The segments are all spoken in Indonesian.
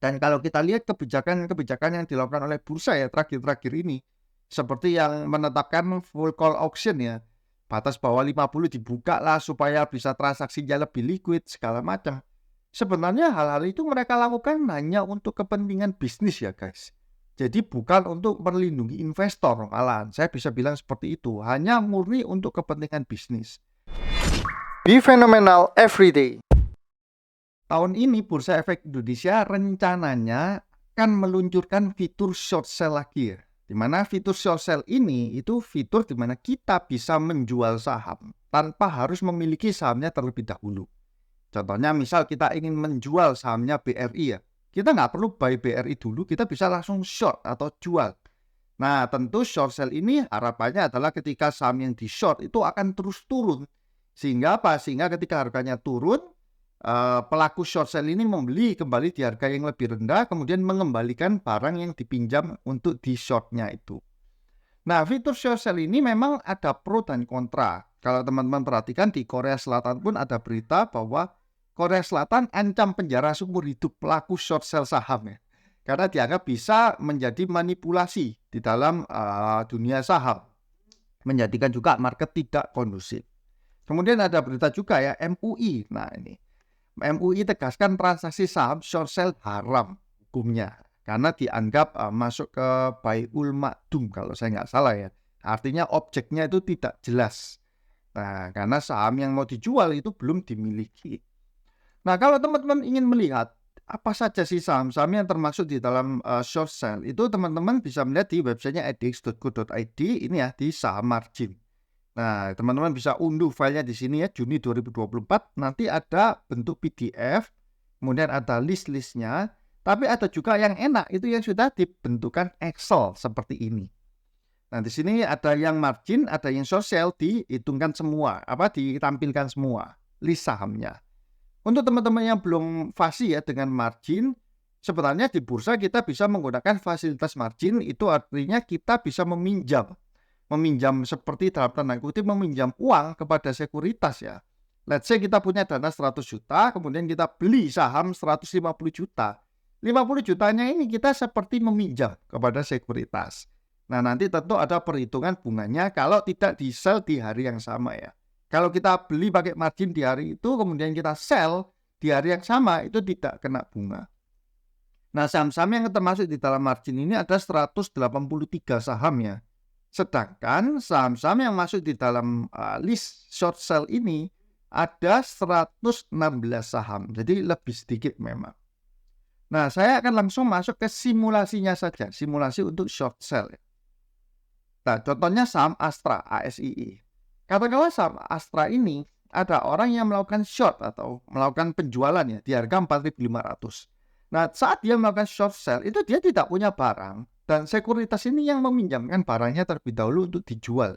Dan kalau kita lihat kebijakan-kebijakan yang dilakukan oleh bursa ya terakhir-terakhir ini, seperti yang menetapkan full call auction ya, batas bawah 50 dibuka lah supaya bisa transaksinya lebih liquid segala macam. Sebenarnya hal-hal itu mereka lakukan hanya untuk kepentingan bisnis ya guys. Jadi bukan untuk melindungi investor malahan. Saya bisa bilang seperti itu, hanya murni untuk kepentingan bisnis. Be phenomenal every day. Tahun ini Bursa Efek Indonesia rencananya akan meluncurkan fitur short sale lagi ya. Di mana fitur short sale ini itu fitur di mana kita bisa menjual saham tanpa harus memiliki sahamnya terlebih dahulu. Contohnya misal kita ingin menjual sahamnya BRI ya. Kita nggak perlu buy BRI dulu, kita bisa langsung short atau jual. Nah tentu short sale ini harapannya adalah ketika saham yang di short itu akan terus turun. Sehingga apa? Sehingga ketika harganya turun, pelaku short sale ini membeli kembali di harga yang lebih rendah, kemudian mengembalikan barang yang dipinjam untuk di shortnya itu. Nah, fitur short sale ini memang ada pro dan kontra. Kalau teman-teman perhatikan di Korea Selatan pun ada berita bahwa Korea Selatan ancam penjara seumur hidup pelaku short sale saham ya. Karena dianggap bisa menjadi manipulasi di dalam dunia saham. Menjadikan juga market tidak kondusif. Kemudian ada berita juga ya, MUI. Nah ini. MUI tegaskan transaksi saham short sale haram hukumnya karena dianggap masuk ke bai'ul ma'dum kalau saya nggak salah ya. Artinya objeknya itu tidak jelas. Nah, karena saham yang mau dijual itu belum dimiliki. Nah, kalau teman-teman ingin melihat apa saja sih saham-saham yang termasuk di dalam short sale, itu teman-teman bisa melihat di websitenya edx.co.id ini ya, di saham margin. Nah, teman-teman bisa unduh filenya di sini ya, Juni 2024. Nanti ada bentuk PDF, kemudian ada list-listnya. Tapi ada juga yang enak, itu yang sudah dibentukan Excel seperti ini. Nah, di sini ada yang margin, ada yang sosial, dihitungkan semua, ditampilkan semua, list sahamnya. Untuk teman-teman yang belum fasih ya dengan margin, sebenarnya di bursa kita bisa menggunakan fasilitas margin, itu artinya kita bisa meminjam seperti dalam tanda kutip meminjam uang kepada sekuritas ya. Let's say kita punya dana 100 juta, kemudian kita beli saham 150 juta. 50 jutanya ini kita seperti meminjam kepada sekuritas. Nah nanti tentu ada perhitungan bunganya kalau tidak di sell di hari yang sama ya. Kalau kita beli pakai margin di hari itu, kemudian kita sell di hari yang sama, itu tidak kena bunga. Nah saham-saham yang termasuk di dalam margin ini ada 183 saham ya. Sedangkan saham-saham yang masuk di dalam list short sale ini ada 116 saham. Jadi lebih sedikit memang. Nah, saya akan langsung masuk ke simulasinya saja. Simulasi untuk short sale. Nah, contohnya saham Astra, ASII. Katakanlah saham Astra ini ada orang yang melakukan short atau melakukan penjualan ya di harga 4.500. Nah, saat dia melakukan short sale, itu dia tidak punya barang. Dan sekuritas ini yang meminjamkan barangnya terlebih dahulu untuk dijual.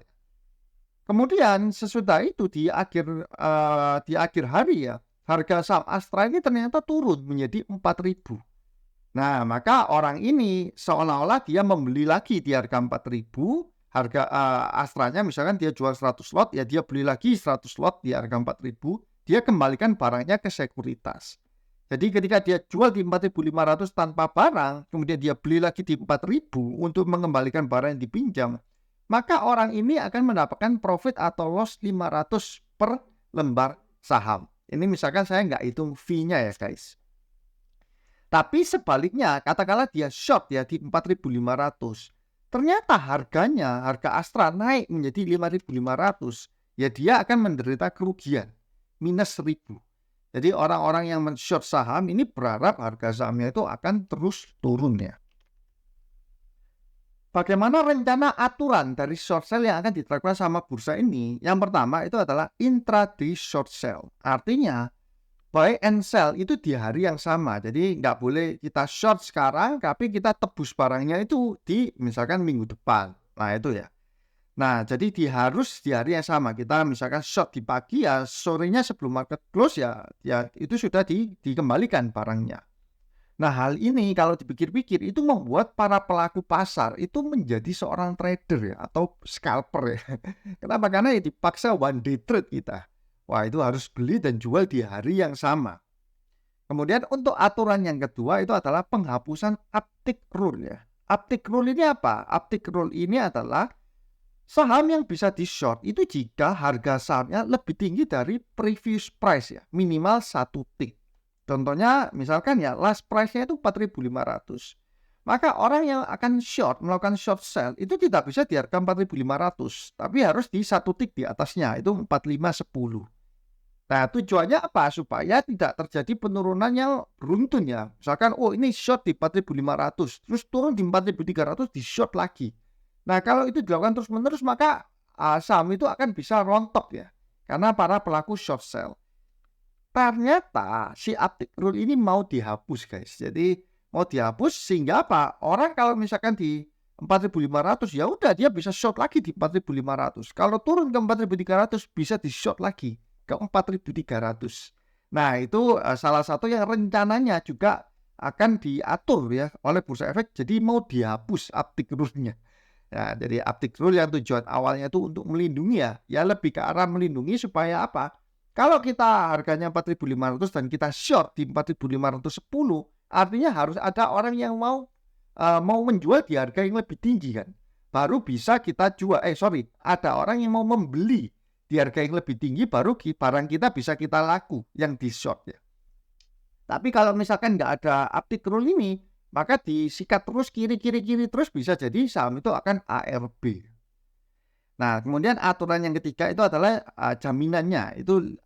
Kemudian sesudah itu di akhir hari ya, harga saham Astra ini ternyata turun menjadi 4.000. Nah, maka orang ini seolah-olah dia membeli lagi di harga 4.000, harga Astranya misalkan dia jual 100 lot, ya dia beli lagi 100 lot di harga 4.000, dia kembalikan barangnya ke sekuritas. Jadi ketika dia jual di 4.500 tanpa barang, kemudian dia beli lagi di 4.000 untuk mengembalikan barang yang dipinjam, maka orang ini akan mendapatkan profit atau loss 500 per lembar saham. Ini misalkan saya nggak hitung fee-nya ya guys. Tapi sebaliknya, katakanlah dia short ya di 4.500. Ternyata harga Astra naik menjadi 5.500. Ya dia akan menderita kerugian, minus 1.000. Jadi orang-orang yang men-short saham ini berharap harga sahamnya itu akan terus turun ya. Bagaimana rencana aturan dari short sale yang akan diterapkan sama bursa ini? Yang pertama itu adalah intraday short sale. Artinya buy and sell itu di hari yang sama. Jadi nggak boleh kita short sekarang, tapi kita tebus barangnya itu di misalkan minggu depan. Nah itu ya. Nah, jadi harus di hari yang sama. Kita misalkan short di pagi ya, sorenya sebelum market close ya itu sudah dikembalikan barangnya. Nah, hal ini kalau dipikir-pikir itu membuat para pelaku pasar itu menjadi seorang trader ya atau scalper ya. Kenapa? Karena ya dipaksa one day trade kita. Wah, itu harus beli dan jual di hari yang sama. Kemudian untuk aturan yang kedua itu adalah penghapusan uptick rule ya. Uptick rule ini apa? Uptick rule ini adalah saham yang bisa di short itu jika harga sahamnya lebih tinggi dari previous price ya, minimal 1 tick. Contohnya misalkan ya last price-nya itu 4.500. Maka orang yang akan melakukan short sell itu tidak bisa di harga 4.500, tapi harus di 1 tick di atasnya, itu 4510. Nah, tujuannya apa? Supaya tidak terjadi penurunan yang beruntun ya. Misalkan, oh ini short di 4.500, terus turun di 4.300 di short lagi. Nah, kalau itu dilakukan terus-menerus, maka saham itu akan bisa rontok ya. Karena para pelaku short sell. Ternyata si uptick rule ini mau dihapus guys. Jadi mau dihapus sehingga apa? Orang kalau misalkan di 4.500 ya udah dia bisa short lagi di 4.500. Kalau turun ke 4.300 bisa di short lagi ke 4.300. Nah, itu salah satu yang rencananya juga akan diatur ya oleh Bursa Efek. Jadi mau dihapus uptick rule-nya. Ya, jadi uptick rule yang tujuan awalnya itu untuk melindungi ya lebih ke arah melindungi supaya apa? Kalau kita harganya 4.500 dan kita short di 4.510, artinya harus ada orang yang mau menjual di harga yang lebih tinggi kan. Baru bisa kita jual. Ada orang yang mau membeli di harga yang lebih tinggi, baru barang kita bisa kita laku yang di short ya. Tapi kalau misalkan nggak ada uptick rule ini, maka disikat terus kiri terus bisa jadi saham itu akan ARB. Nah, kemudian aturan yang ketiga itu adalah jaminannya. Itu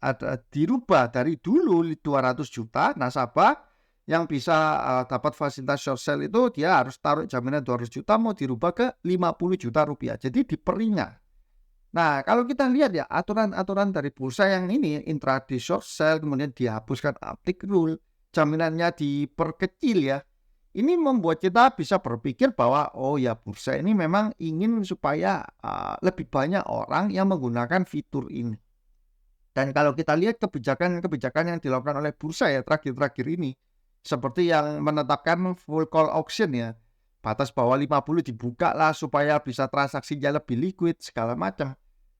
dirubah dari dulu 200 juta nasabah yang bisa dapat fasilitas short sell itu dia harus taruh jaminan 200 juta mau dirubah ke 50 juta rupiah. Jadi diperingat. Nah, kalau kita lihat ya aturan-aturan dari bursa yang ini intraday short sell kemudian dihapuskan uptick rule, jaminannya diperkecil ya. Ini membuat kita bisa berpikir bahwa oh ya bursa ini memang ingin supaya lebih banyak orang yang menggunakan fitur ini. Dan kalau kita lihat kebijakan yang dilakukan oleh bursa ya terakhir-terakhir ini, seperti yang menetapkan full call auction ya, batas bawah 50 dibuka lah supaya bisa transaksinya lebih liquid segala macam.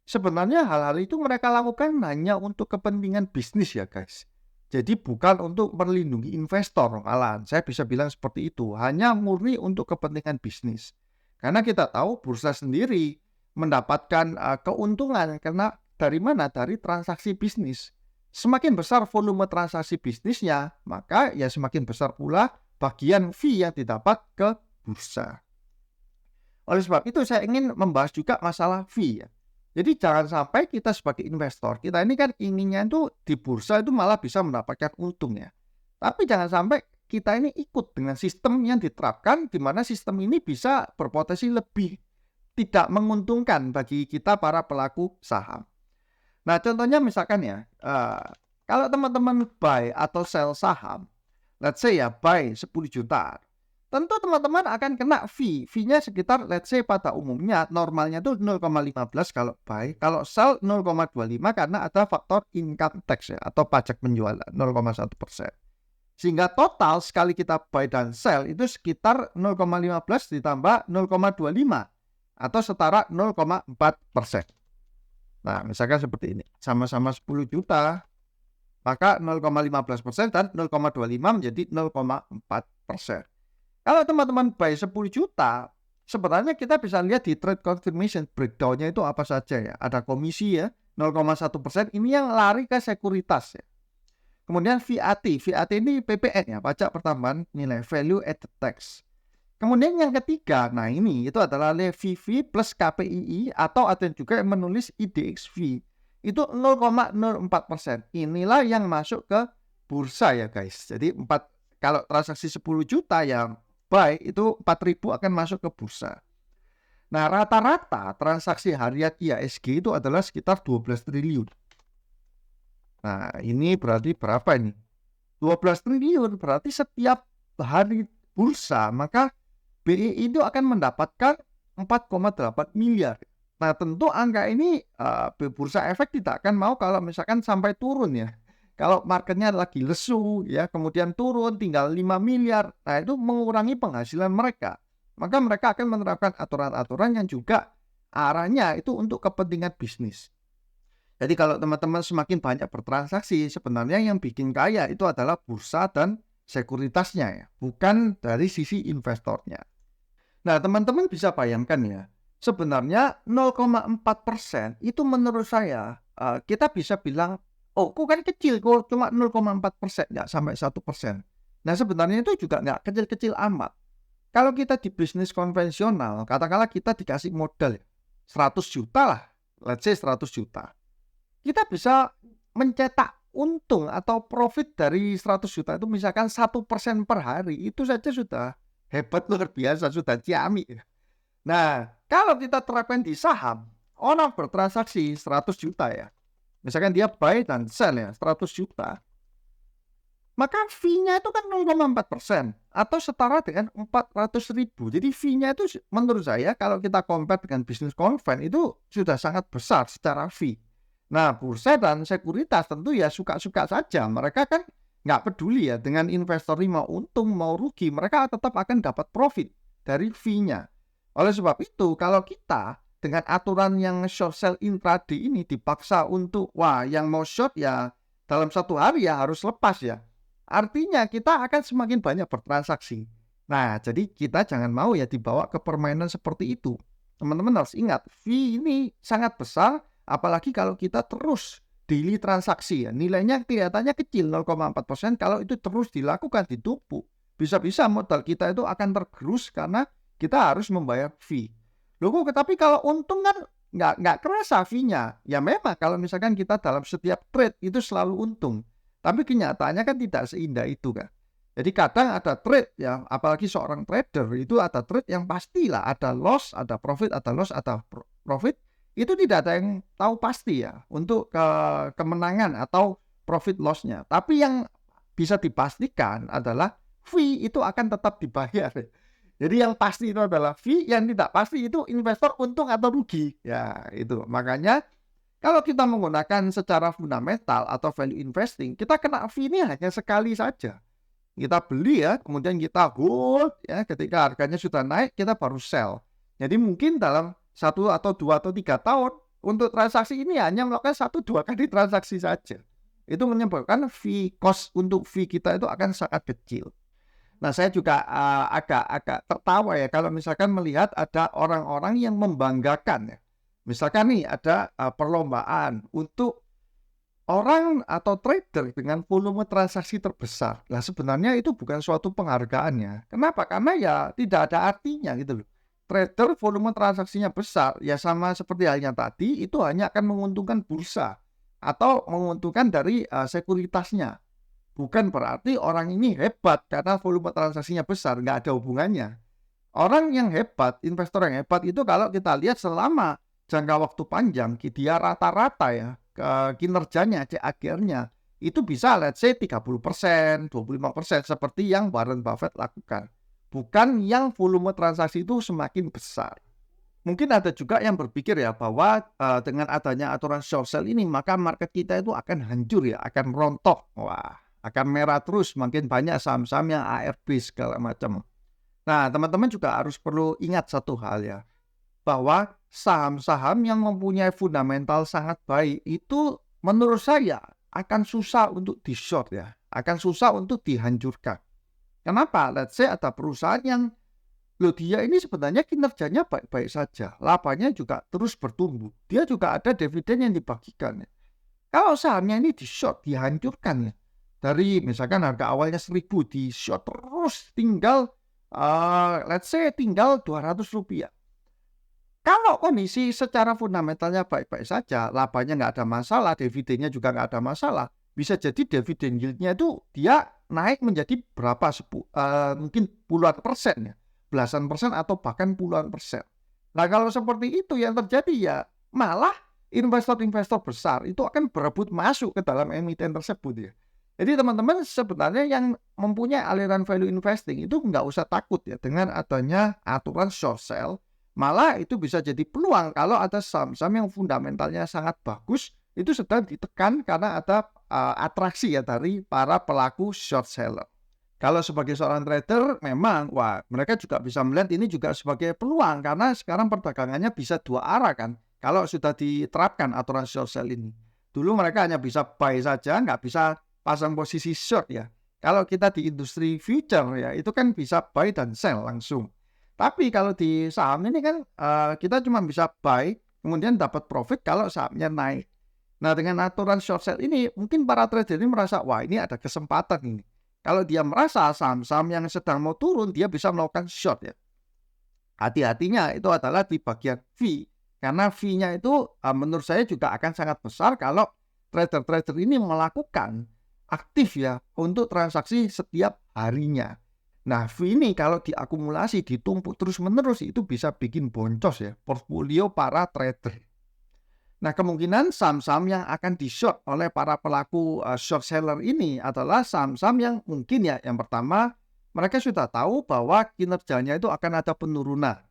Sebenarnya hal-hal itu mereka lakukan hanya untuk kepentingan bisnis ya guys. Jadi bukan untuk melindungi investor malahan. Saya bisa bilang seperti itu. Hanya murni untuk kepentingan bisnis. Karena kita tahu bursa sendiri mendapatkan keuntungan karena dari mana? Dari transaksi bisnis. Semakin besar volume transaksi bisnisnya, maka ya semakin besar pula bagian fee yang didapat ke bursa. Oleh sebab itu saya ingin membahas juga masalah fee ya. Jadi jangan sampai kita sebagai investor, kita ini kan inginnya itu di bursa itu malah bisa mendapatkan untung ya. Tapi jangan sampai kita ini ikut dengan sistem yang diterapkan di mana sistem ini bisa berpotensi lebih tidak menguntungkan bagi kita para pelaku saham. Nah contohnya misalkan ya, kalau teman-teman buy atau sell saham, let's say ya buy 10 juta. Tentu teman-teman akan kena fee-nya sekitar let's say pada umumnya normalnya itu 0,15 kalau buy, kalau sell 0,25 karena ada faktor income tax ya atau pajak penjualan 0,1%. Sehingga total sekali kita buy dan sell itu sekitar 0,15 ditambah 0,25 atau setara 0,4%. Nah, misalkan seperti ini, sama-sama 10 juta, maka 0,15% dan 0,25 menjadi 0,4%. Kalau teman-teman buy 10 juta, sebenarnya kita bisa lihat di trade confirmation breakdown-nya itu apa saja ya. Ada komisi ya, 0,1%. Ini yang lari ke sekuritas ya. Kemudian VAT ini PPN ya, pajak pertambahan nilai value added tax. Kemudian yang ketiga, nah ini itu adalah levy fee plus KPII atau ada juga yang menulis IDX fee. Itu 0,04%. Inilah yang masuk ke bursa ya guys. Jadi kalau transaksi 10 juta yang buy itu 4.000 akan masuk ke bursa. Nah, rata-rata transaksi harian IHSG itu adalah sekitar 12 triliun. Nah, ini berarti berapa ini? 12 triliun berarti setiap hari bursa, maka BI itu akan mendapatkan 4,8 miliar. Nah, tentu angka ini Bursa Efek tidak akan mau kalau misalkan sampai turun ya. Kalau marketnya lagi lesu ya, kemudian turun tinggal 5 miliar, nah itu mengurangi penghasilan mereka. Maka mereka akan menerapkan aturan-aturan yang juga arahnya itu untuk kepentingan bisnis. Jadi kalau teman-teman semakin banyak bertransaksi, sebenarnya yang bikin kaya itu adalah bursa dan sekuritasnya ya, bukan dari sisi investornya. Nah, teman-teman bisa bayangkan ya, sebenarnya 0,4% itu menurut saya kita bisa bilang, oh kok kan kecil, kok cuma 0,4%, nggak sampai 1%. Nah, sebenarnya itu juga nggak kecil-kecil amat. Kalau kita di bisnis konvensional, katakanlah kita dikasih modal ya, 100 juta lah, let's say 100 juta. Kita bisa mencetak untung atau profit dari 100 juta itu misalkan 1% per hari, itu saja sudah hebat luar biasa, sudah ciamik. Nah, kalau kita terapkan di saham, orang bertransaksi 100 juta ya, misalkan dia buy dan sell ya 100 juta, maka fee-nya itu kan 0,4% atau setara dengan 400.000. Jadi fee-nya itu menurut saya kalau kita compare dengan bisnis konven itu sudah sangat besar secara fee. Nah, bursa dan sekuritas tentu ya suka-suka saja. Mereka kan nggak peduli ya dengan investor ini mau untung mau rugi, mereka tetap akan dapat profit dari fee-nya. Oleh sebab itu, kalau kita dengan aturan yang short sell intraday ini dipaksa untuk, wah yang mau short ya dalam satu hari ya harus lepas ya. Artinya kita akan semakin banyak bertransaksi. Nah, jadi kita jangan mau ya dibawa ke permainan seperti itu. Teman-teman harus ingat, fee ini sangat besar, apalagi kalau kita terus daily transaksi ya. Nilainya kelihatannya kecil 0,4%, kalau itu terus dilakukan, ditumpuk, bisa-bisa modal kita itu akan tergerus karena kita harus membayar fee. Loh kok, tapi kalau untung kan nggak kerasa fee-nya. Ya memang kalau misalkan kita dalam setiap trade itu selalu untung. Tapi kenyataannya kan tidak seindah itu kan. Jadi kadang ada trade ya, apalagi seorang trader itu ada trade yang pastilah ada loss, ada profit, ada loss, ada profit. Itu tidak ada yang tahu pasti ya untuk kemenangan atau profit loss-nya. Tapi yang bisa dipastikan adalah fee itu akan tetap dibayar. Jadi yang pasti itu adalah fee, yang tidak pasti itu investor untung atau rugi. Ya itu, makanya kalau kita menggunakan secara fundamental atau value investing, kita kena fee ini hanya sekali saja. Kita beli ya, kemudian kita hold ya, ketika harganya sudah naik kita baru sell. Jadi mungkin dalam 1 atau 2 atau 3 tahun untuk transaksi ini hanya melakukan 1-2 kali transaksi saja. Itu menyebabkan fee cost untuk fee kita itu akan sangat kecil. Nah, saya juga agak tertawa ya kalau misalkan melihat ada orang-orang yang membanggakan ya. Misalkan nih ada perlombaan untuk orang atau trader dengan volume transaksi terbesar. Nah, sebenarnya itu bukan suatu penghargaannya. Kenapa? Karena ya tidak ada artinya gitu loh. Trader volume transaksinya besar, ya sama seperti halnya tadi, itu hanya akan menguntungkan bursa atau menguntungkan dari sekuritasnya. Bukan berarti orang ini hebat karena volume transaksinya besar, nggak ada hubungannya. Orang yang hebat, investor yang hebat itu kalau kita lihat selama jangka waktu panjang, dia rata-rata ya, kinerjanya, CAGR-nya, itu bisa let's say 30%, 25% seperti yang Warren Buffett lakukan. Bukan yang volume transaksi itu semakin besar. Mungkin ada juga yang berpikir ya bahwa dengan adanya aturan short sell ini, maka market kita itu akan hancur ya, akan rontok. Wah, akan merah terus, makin banyak saham-saham yang ARB segala macam. Nah, teman-teman juga harus perlu ingat satu hal ya, bahwa saham-saham yang mempunyai fundamental sangat baik itu menurut saya akan susah untuk di short ya, akan susah untuk dihancurkan. Kenapa? Let's say ada perusahaan yang loh dia ini sebenarnya kinerjanya baik-baik saja, labanya juga terus bertumbuh, dia juga ada dividen yang dibagikan ya. Kalau sahamnya ini di short, dihancurkan ya, dari misalkan harga awalnya 1.000 di short terus tinggal let's say tinggal Rp200. Kalau kondisi secara fundamentalnya baik-baik saja, labanya nggak ada masalah, dividennya juga nggak ada masalah, bisa jadi dividen yield-nya itu dia naik menjadi berapa, mungkin puluhan persen ya, belasan persen atau bahkan puluhan persen. Nah kalau seperti itu yang terjadi ya malah investor-investor besar itu akan berebut masuk ke dalam emiten tersebut ya. Jadi teman-teman sebenarnya yang mempunyai aliran value investing itu nggak usah takut ya dengan adanya aturan short sell. Malah itu bisa jadi peluang kalau ada saham-saham yang fundamentalnya sangat bagus itu sedang ditekan karena ada atraksi ya dari para pelaku short seller. Kalau sebagai seorang trader memang wah mereka juga bisa melihat ini juga sebagai peluang karena sekarang perdagangannya bisa dua arah kan kalau sudah diterapkan aturan short sell ini. Dulu mereka hanya bisa buy saja, nggak bisa pasang posisi short ya. Kalau kita di industri future ya, itu kan bisa buy dan sell langsung. Tapi kalau di saham ini kan kita cuma bisa buy, kemudian dapat profit kalau sahamnya naik. Nah, dengan aturan short sell ini, mungkin para trader ini merasa, wah ini ada kesempatan ini. Kalau dia merasa saham-saham yang sedang mau turun, dia bisa melakukan short ya. Hati-hatinya itu adalah di bagian fee. Karena fee-nya itu menurut saya juga akan sangat besar kalau trader-trader ini melakukan aktif ya untuk transaksi setiap harinya. Nah, fee ini kalau diakumulasi, ditumpuk terus-menerus itu bisa bikin boncos ya portfolio para trader. Nah, kemungkinan saham-saham yang akan di-short oleh para pelaku short seller ini adalah saham-saham yang mungkin ya, yang pertama mereka sudah tahu bahwa kinerjanya itu akan ada penurunan.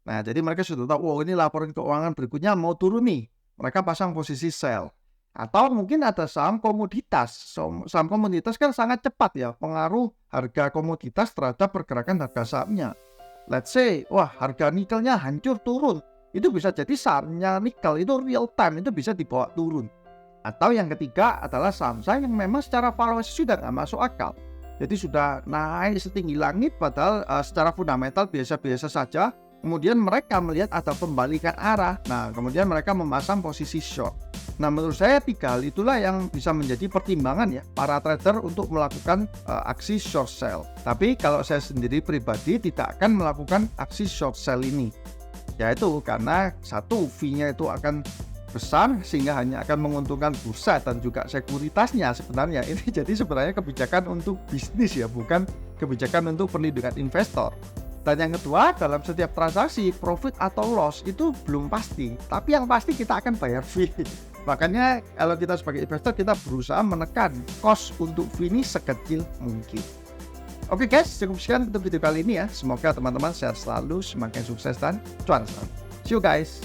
Nah, jadi mereka sudah tahu, oh ini laporan keuangan berikutnya mau turun nih. Mereka pasang posisi sell. Atau mungkin ada saham komoditas. Saham komoditas kan sangat cepat ya pengaruh harga komoditas terhadap pergerakan harga sahamnya. Let's say, wah harga nikelnya hancur turun. Itu bisa jadi sahamnya nikel itu real time, itu bisa dibawa turun. Atau yang ketiga adalah saham-saham yang memang secara valuasi sudah nggak masuk akal. Jadi sudah naik setinggi langit padahal secara fundamental biasa-biasa saja. Kemudian mereka melihat ada pembalikan arah. Nah, kemudian mereka memasang posisi short. Nah, menurut saya 3 hal itulah yang bisa menjadi pertimbangan ya para trader untuk melakukan aksi short sell. Tapi kalau saya sendiri pribadi tidak akan melakukan aksi short sell ini. Yaitu karena satu, fee-nya itu akan besar sehingga hanya akan menguntungkan bursa dan juga sekuritasnya sebenarnya. Ini jadi sebenarnya kebijakan untuk bisnis ya, bukan kebijakan untuk perlindungan investor. Dan yang kedua, dalam setiap transaksi profit atau loss itu belum pasti, tapi yang pasti kita akan bayar fee. Makanya kalau kita sebagai investor kita berusaha menekan cost untuk fee ini sekecil mungkin. Oke guys, cukup sekian untuk video kali ini ya. Semoga teman-teman sehat selalu, semakin sukses dan cuan selalu. See you guys.